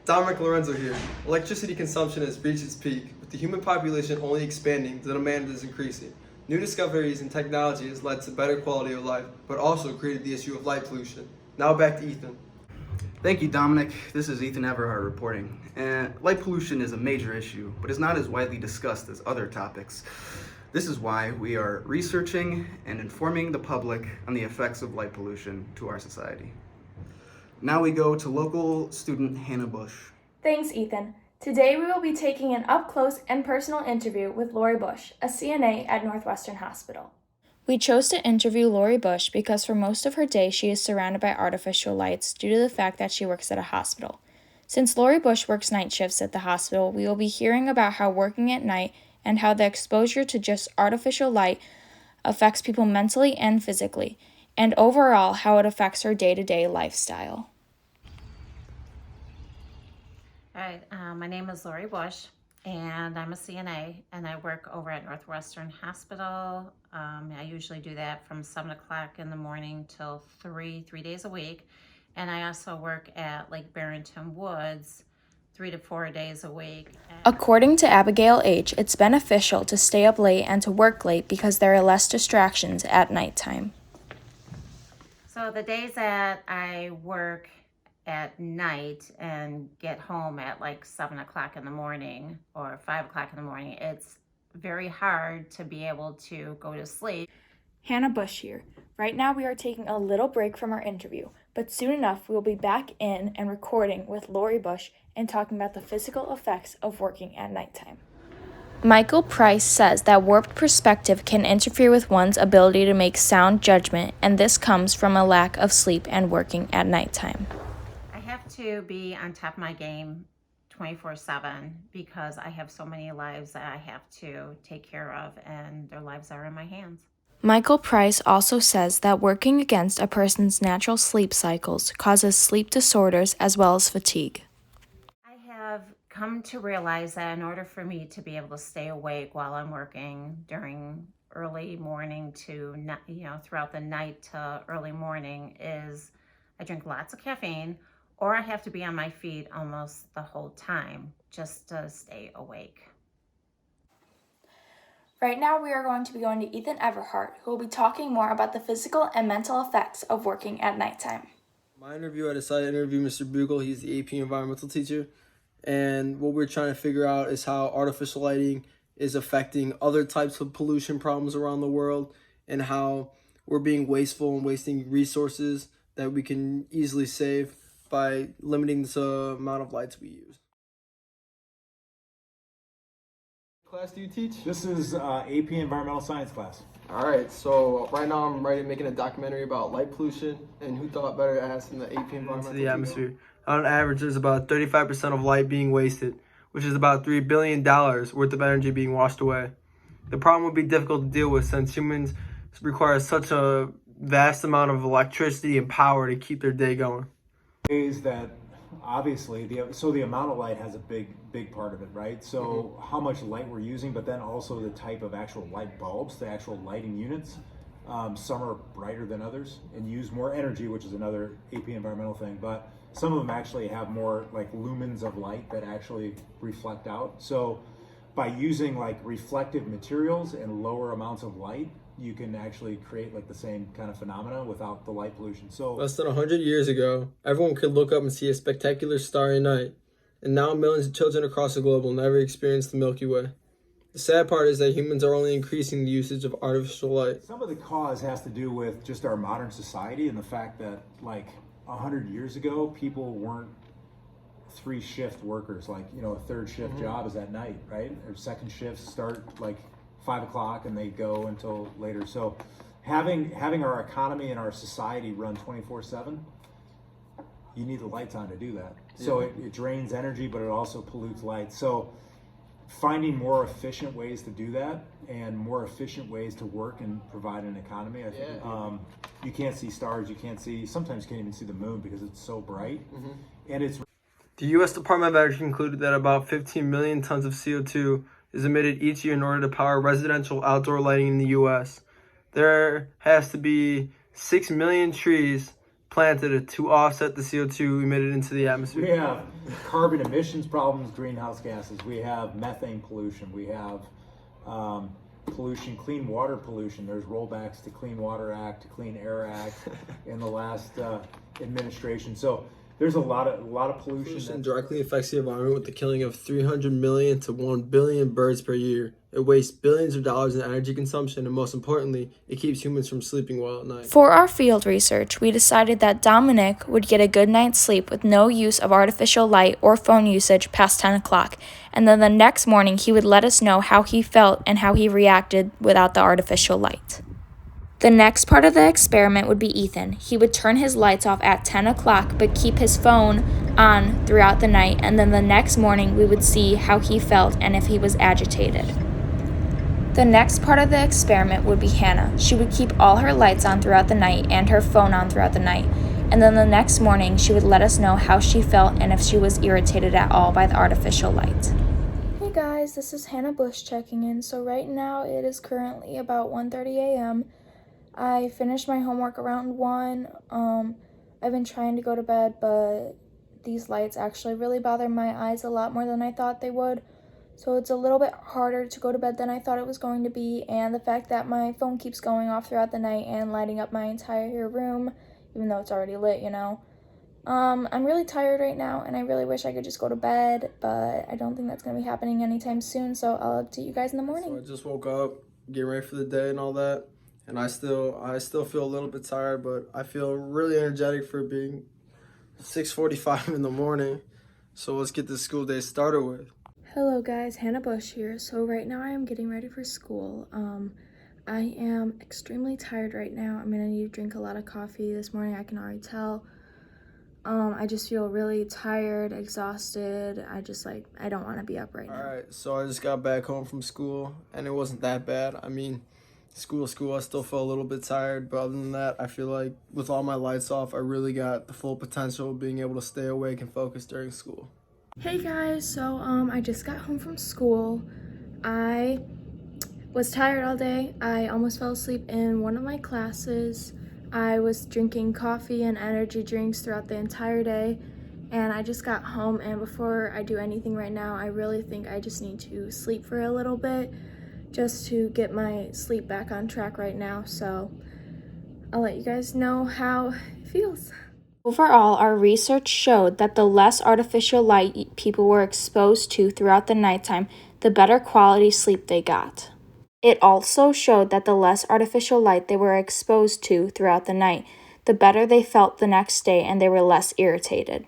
Dominic Lorenzo here. Electricity consumption has reached its peak. With the human population only expanding, the demand is increasing. New discoveries and technology has led to better quality of life, but also created the issue of light pollution. Now back to Ethan. Thank you, Dominic. This is Ethan Everhart reporting. Light pollution is a major issue, but is not as widely discussed as other topics. This is why we are researching and informing the public on the effects of light pollution to our society. Now we go to local student Hannah Bush. Thanks, Ethan. Today we will be taking an up-close and personal interview with Lori Bush, a CNA at Northwestern Hospital. We chose to interview Lori Bush because for most of her day she is surrounded by artificial lights due to the fact that she works at a hospital. Since Lori Bush works night shifts at the hospital, we will be hearing about how working at night and how the exposure to just artificial light affects people mentally and physically, and overall how it affects her day-to-day lifestyle. All right, my name is Lori Bush, and I'm a CNA, and I work over at Northwestern Hospital. I usually do that from 7 o'clock in the morning till 3 days a week. And I also work at Lake Barrington Woods 3 to 4 days a week. According to Abigail H., it's beneficial to stay up late and to work late because there are less distractions at nighttime. So the days that I work at night and get home at like 7 o'clock in the morning or 5 o'clock in the morning, it's very hard to be able to go to sleep. Hannah Bush here. Right now we are taking a little break from our interview, but soon enough we will be back in and recording with Lori Bush and talking about the physical effects of working at nighttime. Michael Price says that warped perspective can interfere with one's ability to make sound judgment, and this comes from a lack of sleep and working at nighttime. I have to be on top of my game 24/7 because I have so many lives that I have to take care of, and their lives are in my hands. Michael Price also says that working against a person's natural sleep cycles causes sleep disorders as well as fatigue. I have come to realize that in order for me to be able to stay awake while I'm working during early morning to, throughout the night to early morning is I drink lots of caffeine, or I have to be on my feet almost the whole time just to stay awake. Right now we are going to be going to Ethan Everhart, who will be talking more about the physical and mental effects of working at nighttime. My interview, I decided to interview Mr. Bugle. He's the AP environmental teacher. And what we're trying to figure out is how artificial lighting is affecting other types of pollution problems around the world, and how we're being wasteful and wasting resources that we can easily save by limiting the amount of lights we use. What class do you teach? This is AP Environmental Science class. All right, so right now I'm making a documentary about light pollution, and who thought better to ask than the AP environmental into the atmosphere. On average, there's about 35% of light being wasted, which is about $3 billion worth of energy being washed away. The problem would be difficult to deal with since humans require such a vast amount of electricity and power to keep their day going. Is that obviously the amount of light has a big part of it, right? So how much light we're using, but then also the type of actual light bulbs, the actual lighting units. Some are brighter than others and use more energy, which is another AP environmental thing, but some of them actually have more like lumens of light that actually reflect out. So by using like reflective materials and lower amounts of light, you can actually create like the same kind of phenomena without the light pollution. So less than 100 years ago, everyone could look up and see a spectacular starry night, and now millions of children across the globe will never experience the Milky Way. The sad part is that humans are only increasing the usage of artificial light. Some of the cause has to do with just our modern society and the fact that like 100 years ago, people weren't 3-shift workers. Like, a third shift job is at night, right? Or second shifts start like 5 o'clock and they go until later. So having our economy and our society run 24/7, you need the lights on to do that. So it drains energy, but it also pollutes light. So finding more efficient ways to do that and more efficient ways to work and provide an economy. I think you can't see stars, sometimes you can't even see the moon because it's so bright. And it's The U.S. Department of Energy concluded that about 15 million tons of CO2 is emitted each year in order to power residential outdoor lighting in the U.S. There has to be 6 million trees planted to offset the CO2 emitted into the atmosphere? We have carbon emissions problems, greenhouse gases. We have methane pollution. We have pollution, clean water pollution. There's rollbacks to Clean Water Act, to Clean Air Act in the last administration. So there's a lot of pollution. Pollution directly affects the environment with the killing of 300 million to 1 billion birds per year. It wastes billions of dollars in energy consumption, and most importantly, it keeps humans from sleeping well at night. For our field research, we decided that Dominic would get a good night's sleep with no use of artificial light or phone usage past 10 o'clock, and then the next morning he would let us know how he felt and how he reacted without the artificial light. The next part of the experiment would be Ethan. He would turn his lights off at 10 o'clock but keep his phone on throughout the night, and then the next morning we would see how he felt and if he was agitated. The next part of the experiment would be Hannah. She would keep all her lights on throughout the night and her phone on throughout the night, and then the next morning she would let us know how she felt and if she was irritated at all by the artificial light. Hey guys, this is Hannah Bush checking in. So right now it is currently about 1:30 a.m. I finished my homework around 1. I've been trying to go to bed, but these lights actually really bother my eyes a lot more than I thought they would. So it's a little bit harder to go to bed than I thought it was going to be, and the fact that my phone keeps going off throughout the night and lighting up my entire room, even though it's already lit, you know. I'm really tired right now, and I really wish I could just go to bed, but I don't think that's going to be happening anytime soon, so I'll update you guys in the morning. So I just woke up, getting ready for the day and all that. And I still feel a little bit tired, but I feel really energetic for being 6:45 in the morning. So let's get this school day started with. Hello guys, Hannah Bush here. So right now I am getting ready for school. I am extremely tired right now. I'm gonna need to drink a lot of coffee this morning, I can already tell. I just feel really tired, exhausted. I don't want to be up right now. Alright, so I just got back home from school, and it wasn't that bad. I mean, school, I still felt a little bit tired, but other than that, I feel like with all my lights off, I really got the full potential of being able to stay awake and focus during school. Hey guys, so I just got home from school. I was tired all day. I almost fell asleep in one of my classes. I was drinking coffee and energy drinks throughout the entire day, and I just got home, and before I do anything right now, I really think I just need to sleep for a little bit just to get my sleep back on track right now, so I'll let you guys know how it feels. Overall, our research showed that the less artificial light people were exposed to throughout the nighttime, the better quality sleep they got. It also showed that the less artificial light they were exposed to throughout the night, the better they felt the next day and they were less irritated.